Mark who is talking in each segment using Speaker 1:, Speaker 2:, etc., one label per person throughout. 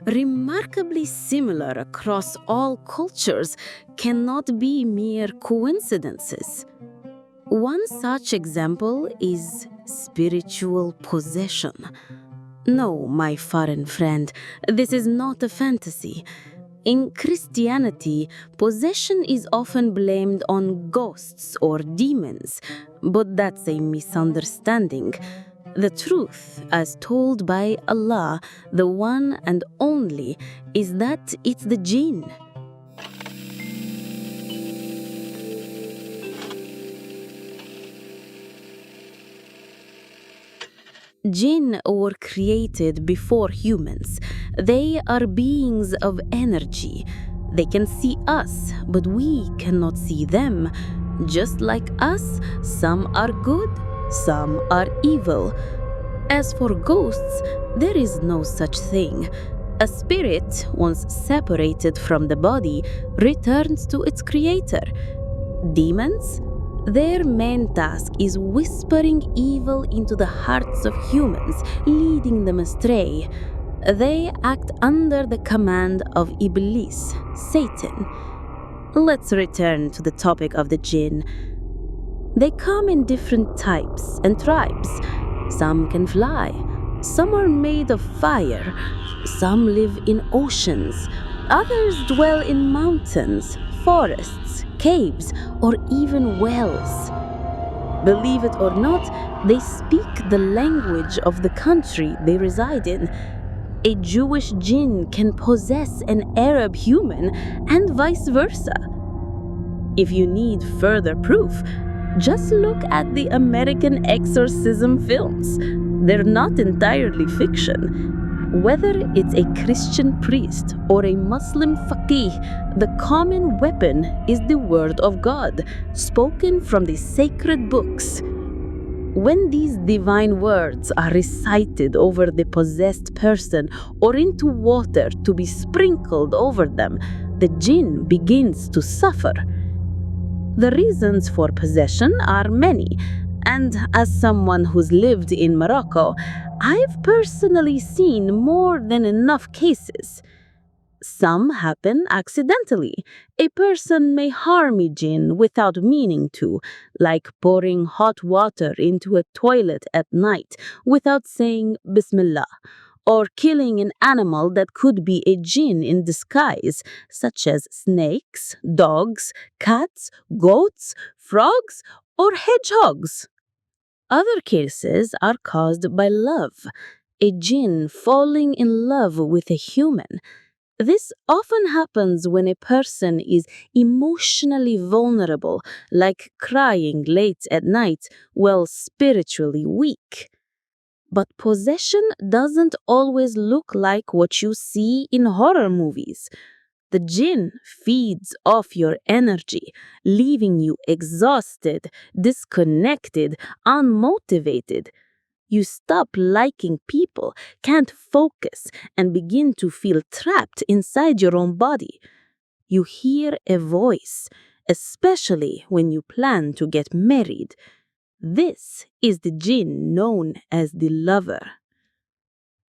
Speaker 1: remarkably similar across all cultures, cannot be mere coincidences. One such example is spiritual possession. No, my foreign friend, this is not a fantasy. In Christianity, possession is often blamed on ghosts or demons, but that's a misunderstanding. The truth, as told by Allah, the one and only, is that it's the jinn. Jinn were created before humans. They are beings of energy. They can see us, but we cannot see them. Just like us, some are good, some are evil. As for ghosts, there is no such thing. A spirit, once separated from the body, returns to its creator. Demons? Their main task is whispering evil into the hearts of humans, leading them astray. They act under the command of Iblis, Satan. Let's return to the topic of the jinn. They come in different types and tribes. Some can fly, some are made of fire, some live in oceans, others dwell in mountains, forests, caves, or even wells. Believe it or not, they speak the language of the country they reside in. A Jewish jinn can possess an Arab human and vice versa. If you need further proof, just look at the American exorcism films. They're not entirely fiction. Whether it's a Christian priest or a Muslim faqih, the common weapon is the word of God, spoken from the sacred books. When these divine words are recited over the possessed person or into water to be sprinkled over them, the jinn begins to suffer. The reasons for possession are many, and as someone who's lived in Morocco, I've personally seen more than enough cases. Some happen accidentally. A person may harm a jinn without meaning to, like pouring hot water into a toilet at night without saying Bismillah, or killing an animal that could be a jinn in disguise, such as snakes, dogs, cats, goats, frogs, or hedgehogs. Other cases are caused by love, a jinn falling in love with a human. This often happens when a person is emotionally vulnerable, like crying late at night, while spiritually weak. But possession doesn't always look like what you see in horror movies. The jinn feeds off your energy, leaving you exhausted, disconnected, unmotivated. You stop liking people, can't focus, and begin to feel trapped inside your own body. You hear a voice, especially when you plan to get married. This is the jinn known as the lover.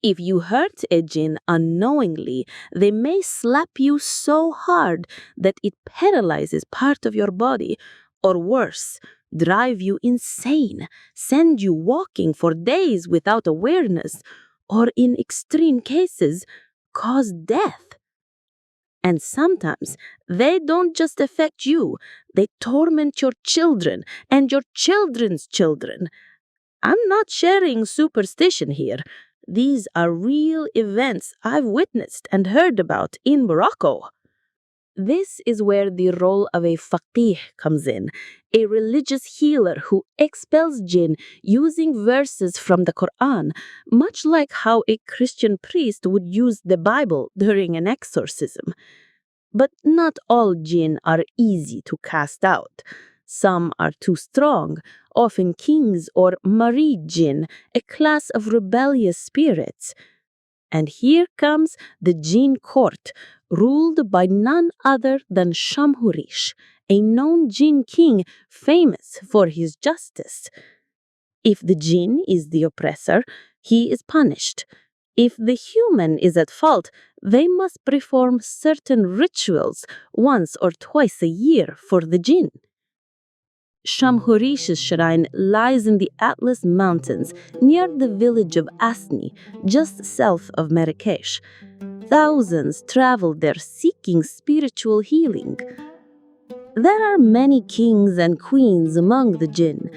Speaker 1: If you hurt a jinn unknowingly, they may slap you so hard that it paralyzes part of your body, or worse, drive you insane, send you walking for days without awareness, or in extreme cases, cause death. And sometimes they don't just affect you, they torment your children and your children's children. I'm not sharing superstition here. These are real events I've witnessed and heard about in Morocco. This is where the role of a faqih comes in, a religious healer who expels jinn using verses from the Quran, much like how a Christian priest would use the Bible during an exorcism. But not all jinn are easy to cast out. Some are too strong, often kings or marid jinn, a class of rebellious spirits. And here comes the jinn court, ruled by none other than Shamhurish, a known jinn king famous for his justice. If the jinn is the oppressor, he is punished. If the human is at fault, they must perform certain rituals once or twice a year for the jinn. Shamhurish's shrine lies in the Atlas Mountains near the village of Asni, just south of Marrakesh. Thousands travel there seeking spiritual healing. There are many kings and queens among the jinn.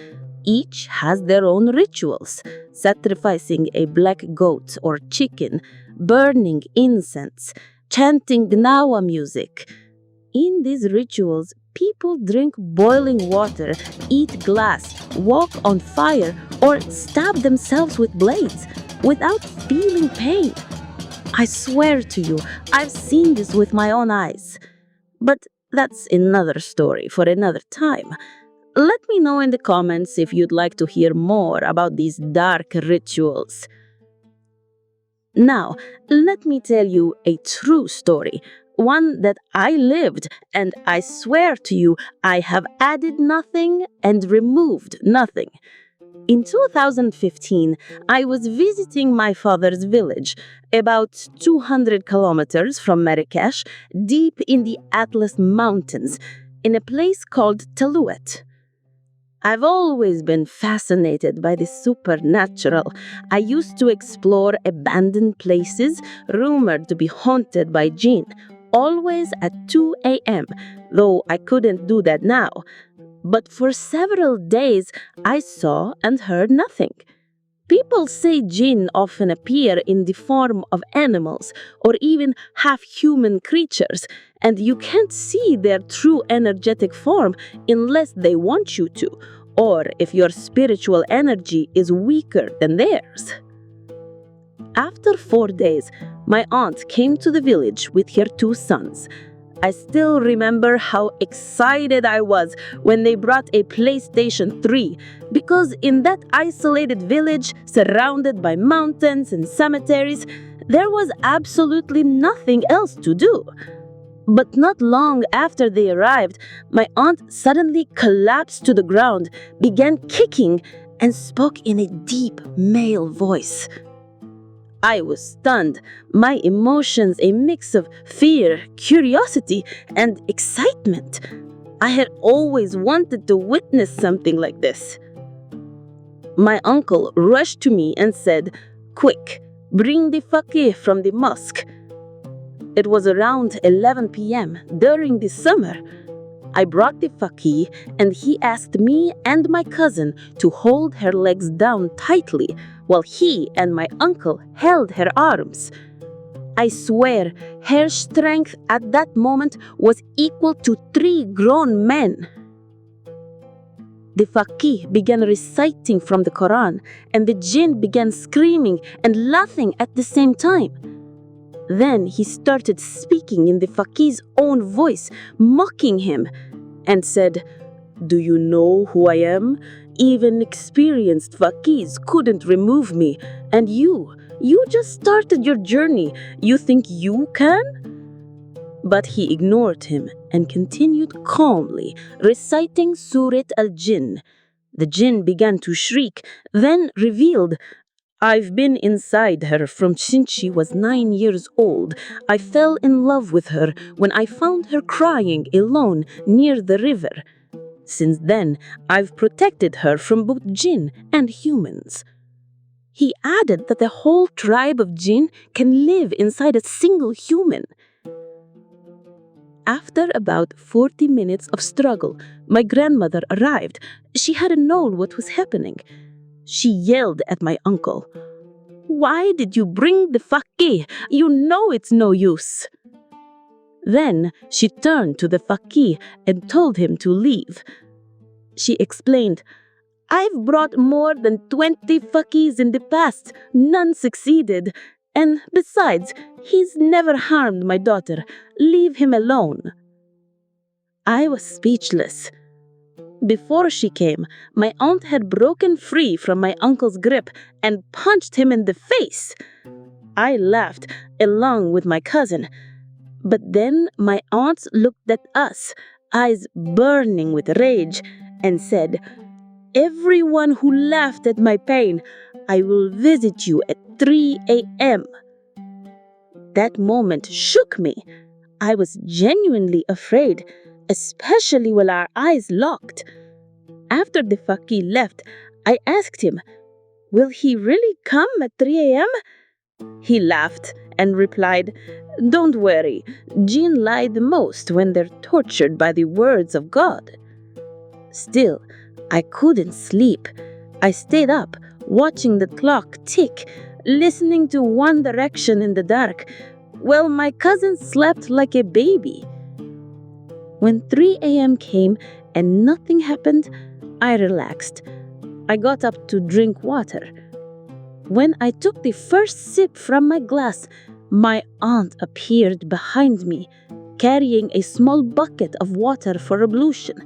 Speaker 1: Each has their own rituals, sacrificing a black goat or chicken, burning incense, chanting Gnawa music. In these rituals, people drink boiling water, eat glass, walk on fire, or stab themselves with blades without feeling pain. I swear to you, I've seen this with my own eyes. But that's another story for another time. Let me know in the comments if you'd like to hear more about these dark rituals. Now, let me tell you a true story, one that I lived, and I swear to you, I have added nothing and removed nothing. In 2015, I was visiting my father's village, about 200 kilometers from Marrakesh, deep in the Atlas Mountains, in a place called Talouet. I've always been fascinated by the supernatural. I used to explore abandoned places rumored to be haunted by jinn, always at 2 a.m., though I couldn't do that now. But for several days, I saw and heard nothing. People say jinn often appear in the form of animals or even half-human creatures, and you can't see their true energetic form unless they want you to, or if your spiritual energy is weaker than theirs. After 4 days, my aunt came to the village with her 2 sons. I still remember how excited I was when they brought a PlayStation 3, because in that isolated village, surrounded by mountains and cemeteries, there was absolutely nothing else to do. But not long after they arrived, my aunt suddenly collapsed to the ground, began kicking, and spoke in a deep male voice. I was stunned, my emotions a mix of fear, curiosity, and excitement. I had always wanted to witness something like this. My uncle rushed to me and said, "Quick, bring the faqih from the mosque." It was around 11 p.m. during the summer. I brought the faqih and he asked me and my cousin to hold her legs down tightly while he and my uncle held her arms. I swear, her strength at that moment was equal to 3 grown men. The faqih began reciting from the Quran, and the jinn began screaming and laughing at the same time. Then he started speaking in the faqih's own voice, mocking him, and said, "Do you know who I am? Even experienced faqihs couldn't remove me, and you just started your journey. You think you can?" But he ignored him and continued calmly, reciting Surat al-Jinn. The jinn began to shriek, then revealed, "I've been inside her from since she was 9 years old. I fell in love with her when I found her crying alone near the river. Since then, I've protected her from both jinn and humans." He added that the whole tribe of jinn can live inside a single human. After about 40 minutes of struggle, my grandmother arrived. She hadn't known what was happening. She yelled at my uncle, "Why did you bring the faqih? You know it's no use." Then she turned to the faqih and told him to leave. She explained, "I've brought more than 20 faqihs in the past. None succeeded. And besides, he's never harmed my daughter. Leave him alone." I was speechless. Before she came, my aunt had broken free from my uncle's grip and punched him in the face. I laughed along with my cousin. But then my aunt looked at us, eyes burning with rage, and said, "Everyone who laughed at my pain, I will visit you at 3 a.m. That moment shook me. I was genuinely afraid, especially when our eyes locked. After the fakir left, I asked him, "Will he really come at 3 a.m.?" He laughed and replied, "Don't worry, jinn lie the most when they're tortured by the words of God." Still, I couldn't sleep. I stayed up, watching the clock tick, listening to One Direction in the dark, while my cousin slept like a baby. When 3 a.m. came and nothing happened, I relaxed. I got up to drink water. When I took the first sip from my glass, my aunt appeared behind me, carrying a small bucket of water for ablution.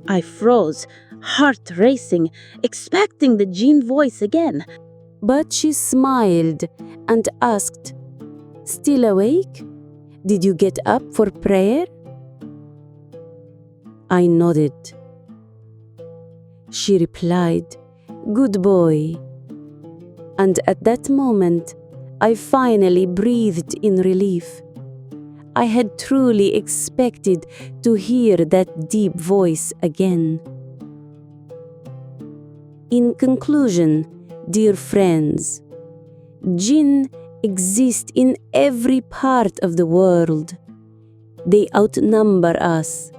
Speaker 1: I froze, heart racing, expecting the jinn voice again.
Speaker 2: But she smiled and asked, "Still awake? Did you get up for prayer?" I nodded. She replied, "Good boy." And at that moment, I finally breathed in relief. I had truly expected to hear that deep voice again. In conclusion, dear friends, jinn exist in every part of the world. They outnumber us.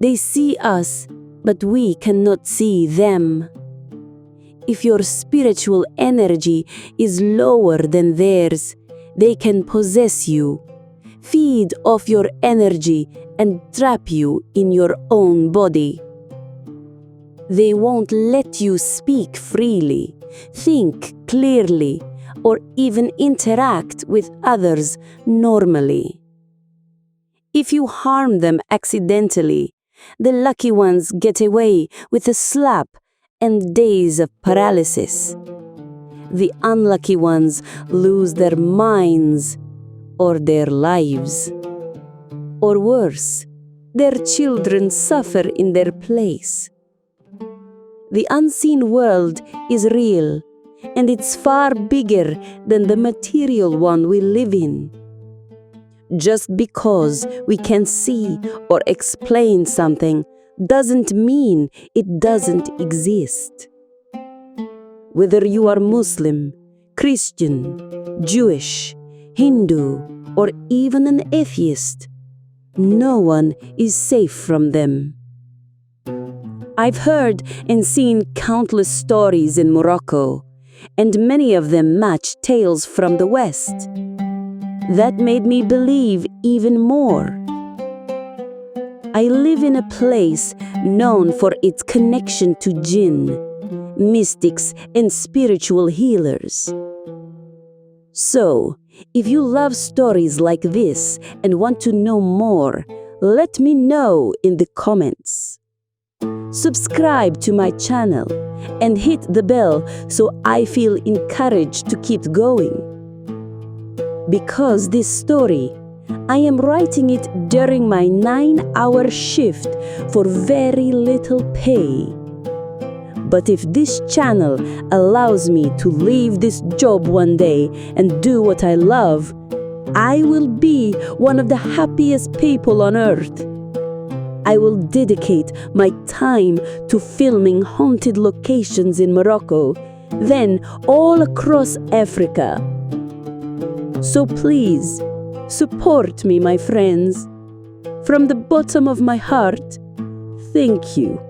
Speaker 2: They see us, but we cannot see them. If your spiritual energy is lower than theirs, they can possess you, feed off your energy, and trap you in your own body. They won't let you speak freely, think clearly, or even interact with others normally. If you harm them accidentally, the lucky ones get away with a slap and days of paralysis. The unlucky ones lose their minds or their lives. Or worse, their children suffer in their place. The unseen world is real, and it's far bigger than the material one we live in. Just because we can see or explain something doesn't mean it doesn't exist. Whether you are Muslim, Christian, Jewish, Hindu, or even an atheist, no one is safe from them. I've heard and seen countless stories in Morocco, and many of them match tales from the West. That made me believe even more. I live in a place known for its connection to jinn, mystics, and spiritual healers. So, if you love stories like this and want to know more, let me know in the comments. Subscribe to my channel and hit the bell so I feel encouraged to keep going. Because this story, I am writing it during my 9-hour shift for very little pay. But if this channel allows me to leave this job one day and do what I love, I will be one of the happiest people on earth. I will dedicate my time to filming haunted locations in Morocco, then all across Africa. So please, support me, my friends. From the bottom of my heart, thank you.